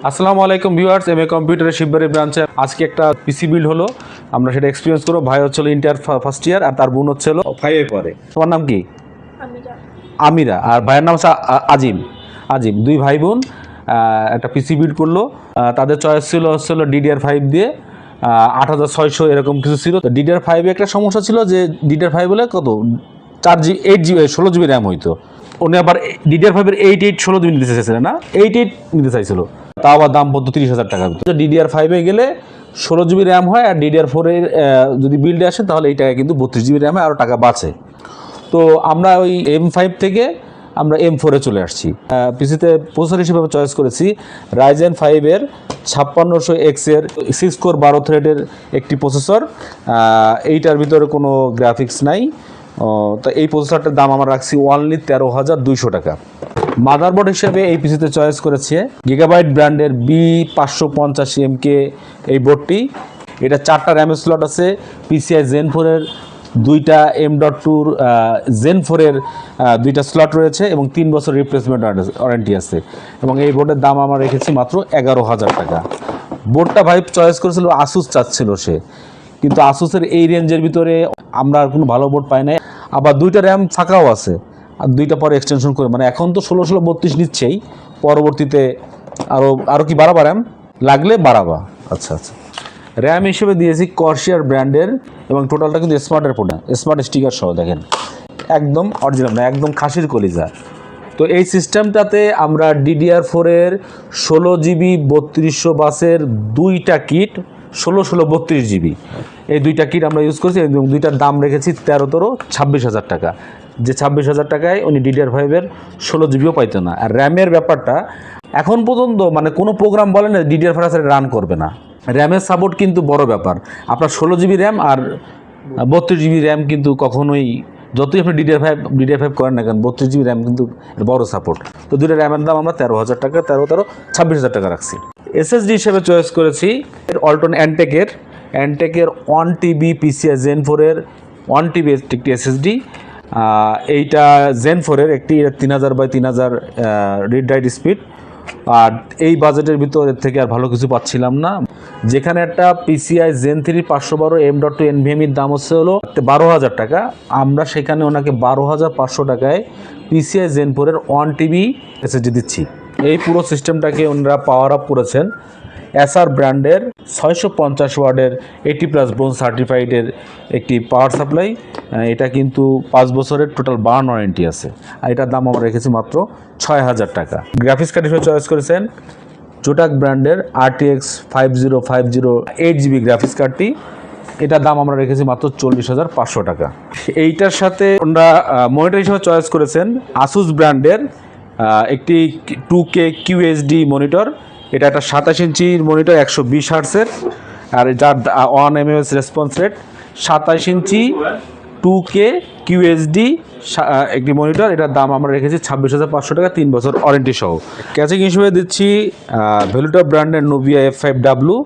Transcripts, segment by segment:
আসসালামু আলাইকুম viewers, MA কম্পিউটারের শিববাড়ি ব্রাঞ্চে আজকে একটা পিসি বিল্ড হলো। আমরা সেটা এক্সপিরিয়েন্স করবো। ভাই হচ্ছিল ইন্টার ফার্স্ট ইয়ার আর তার বোন হচ্ছিল 5-এ পড়ে। তোমার নাম কি? আমিরা। আর ভাইয়ের নাম হচ্ছে আজিম। দুই ভাই বোন একটা পিসি বিল্ড করলো। তাদের চয়েস হচ্ছিল DDR5 দিয়ে 8600 এরকম কিছু ছিল। তো DDR5 একটা সমস্যা ছিল যে DDR5 বলে কত 8GB 16GB র্যাম হইতো। উনি আবার DDR5 এর 88 16GB নিতে চাইছিলেন না, 88 নিতে চাইছিল। তাও আবার দাম পড়তো 30,000 টাকা। DDR5-এ গেলে 16GB র্যাম হয়, আর DDR4-এর যদি বিল্ডে আসে তাহলে এই টাকা কিন্তু 32GB র্যামে আরও টাকা বাঁচে। তো আমরা ওই M5 থেকে আমরা M4-এ চলে আসছি। পিসিতে প্রসেসর হিসেবে চয়েস করেছি Ryzen 5-এর 5600X-এর 6 কোর 12 থ্রেডের একটি প্রসেসর। এইটার ভিতরে কোনো গ্রাফিক্স নাই। তো এই প্রসেসরটার দাম আমরা রাখছি অনলি 13,200 টাকা। মাদারবোর্ড হিসেবে এই পিসিতে চয়েস করেছে গিগাবাইট ব্র্যান্ডের B585MK এই বোর্ডটি। এটা 4টা র্যামের স্লট আছে। PCI Zen 4-এর 2টা M.2 Zen 4-এর 2টা স্লট রয়েছে এবং 3 বছর রিপ্লেসমেন্ট ওয়ারেন্টি আছে। এবং এই বোর্ডের দাম আমরা রেখেছি মাত্র 11,000 টাকা। বোর্ডটা ভাই চয়েস করেছিল আসুস চাচ্ছিল সে, কিন্তু আসুসের এই রেঞ্জের ভিতরে আমরা আর কোনো ভালো বোর্ড পাই নাই। আবার 2টা র্যাম ফাঁকাও আছে, আর 2টা পরে এক্সটেনশন করে, মানে এখন তো 16/32 নিচ্ছেই, পরবর্তীতে আরও কি বাড়াবা র্যাম লাগলে বাড়াবা। আচ্ছা। র্যাম হিসেবে দিয়েছি কর্সিয়ার ব্র্যান্ডের এবং টোটালটা কিন্তু স্মার্টের প্রোডাক্ট, স্মার্ট স্টিকার সহ। দেখেন একদম অরিজিনাল, না একদম খাসির কলিজা। তো এই সিস্টেমটাতে আমরা DDR4-এর 16GB 3200 বাসের 2টা কিট 16 32GB এই 2টা কিট আমরা ইউজ করছি এবং 2টার দাম রেখেছি 26,000 টাকা। যে 26,000 টাকায় উনি DDR5-এর 16GBও পাইতো না। আর র্যামের ব্যাপারটা এখন পর্যন্ত মানে কোনো প্রোগ্রাম বলে না DDR5 রান করবে না। র্যামের সাপোর্ট কিন্তু বড় ব্যাপার। আপনার 16GB র্যাম আর 32GB র্যাম কিন্তু কখনোই, যতই আপনি DDR5 করেন না কেন, 32GB র্যাম কিন্তু বড় সাপোর্ট। তো 2টা র্যামের দাম আমরা 13,000 টাকা 26,000 টাকা রাখছি। SSD হিসেবে চয়েস করেছি অল্টন অ্যান্টেকের 1TB PCI Zen 4-এর 1TB একটি SSD। এইটা Zen 4-এর একটি 3000x3000 রিড রাইট স্পিড। আর এই বাজেটের ভিতর এর থেকে আর ভালো কিছু পাচ্ছিলাম না। যেখানে একটা PCI Zen 3 512 M.2 NVMe-র দাম হলো 12,000 টাকা, আমরা সেখানে ওনাকে 12,500 টাকায় PCI Zen 4-এর 1TB SSD দিচ্ছি। এই পুরো সিস্টেমটাকে ওনারা পাওয়ার আপ করেছেন এসআর ব্র্যান্ডের 650 ওয়াটের 80+ ব্রোঞ্জ সার্টিফাইডের একটি পাওয়ার সাপ্লাই। এটা কিন্তু 5 বছরের টোটাল বার্ন ওয়ারেন্টি আছে। আর এটার দাম আমরা রেখেছি মাত্র 6,000 টাকা। গ্রাফিক্স কার্ড হিসেবে চয়েস করেছেন জোটাক ব্র্যান্ডের RTX 5050 8GB গ্রাফিক্স কার্ডটি। এটার দাম আমরা রেখেছি মাত্র 40,500 টাকা। এইটার সাথে ওনারা মনিটর হিসেবে চয়েস করেছেন আসুস ব্র্যান্ডের একটি 2K QHD মনিটর। এটা একটা 27 ইঞ্চির মনিটর 120 হার্টসের, আর যার 1 mAh রেসপন্স রেট। 27 ইঞ্চি 2K QHD একটি মনিটর। এটার দাম আমরা রেখেছি 26,500 টাকা 3 বছর ওয়ারেন্টি সহ। ক্যাচিং হিসেবে দিচ্ছি ভ্যালুটপ ব্র্যান্ডের Nubia F5W।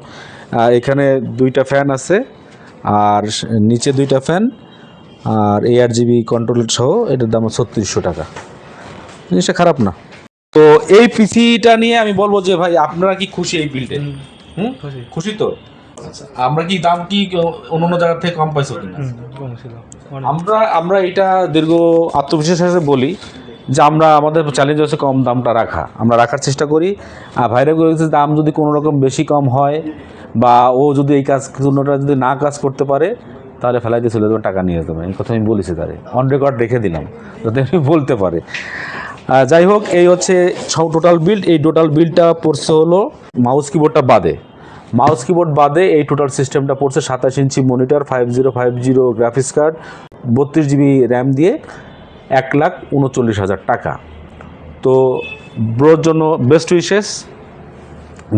এখানে 2টা ফ্যান আছে আর নিচে 2টা ফ্যান আর ARGB কন্ট্রোল সহ। এটার দাম 3600 টাকা। জিনিসটা খারাপ না। তো এই পিসিটা নিয়ে আমি বলবো যে ভাই আপনারা কি খুশি এই বিল্ডে? খুশি তো? আচ্ছা, আমরা কি দাম কি অন্য জায়গা থেকে কম পাইছো কিনা? আমরা এটা দীর্ঘ আত্মবিশ্বাসের সাথে বলি যে আমাদের চ্যালেঞ্জ হচ্ছে কম দামটা রাখা, আমরা রাখার চেষ্টা করি। আর ভাইরা বলেছে দাম যদি কোনো রকম বেশি কম হয় বা ও যদি এই কাজ কোনোটা যদি না কাজ করতে পারে তাহলে ফেলাই দিয়ে চলে যাবে, টাকা নিয়ে যেতে পারে। এই কথা আমি বলেছি তারে, অন রেকর্ড রেখে দিলাম যাতে আমি বলতে পারে। যাই হোক, এই হচ্ছে টোটাল বিল্ড। এই টোটাল বিল্ডটা পড়ছে হলো মাউস কিবোর্ড বাদে এই টোটাল সিস্টেমটা পড়ছে 27 inch monitor 5050 graphics card 32GB RAM দিয়ে 1,39,000 টাকা। তো ব্রোর জন্য বেস্ট উইশেস।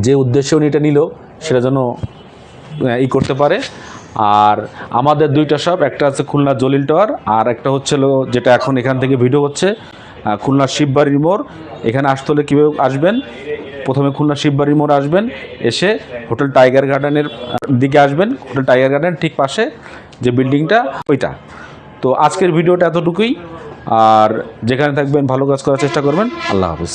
যে উদ্দেশ্যে উনি এটা নিল সেটা যেন করতে পারে। আর আমাদের 2টা শপ, একটা আছে খুলনা জলিল টাওয়ার, আর একটা হচ্ছে যেটা এখন এখান থেকে ভিডিও হচ্ছে খুলনা শিববাড়ির মোড়। এখানে আসতে হলে কীভাবে আসবেন? প্রথমে খুলনা শিববাড়ির মোড় আসবেন, এসে হোটেল টাইগার গার্ডেনের দিকে আসবেন। হোটেল টাইগার গার্ডেন ঠিক পাশে যে বিল্ডিংটা ওইটা। তো আজকের ভিডিওটা এতটুকুই। আর যেখানে থাকবেন ভালো কাজ করার চেষ্টা করবেন। আল্লাহ হাফিজ।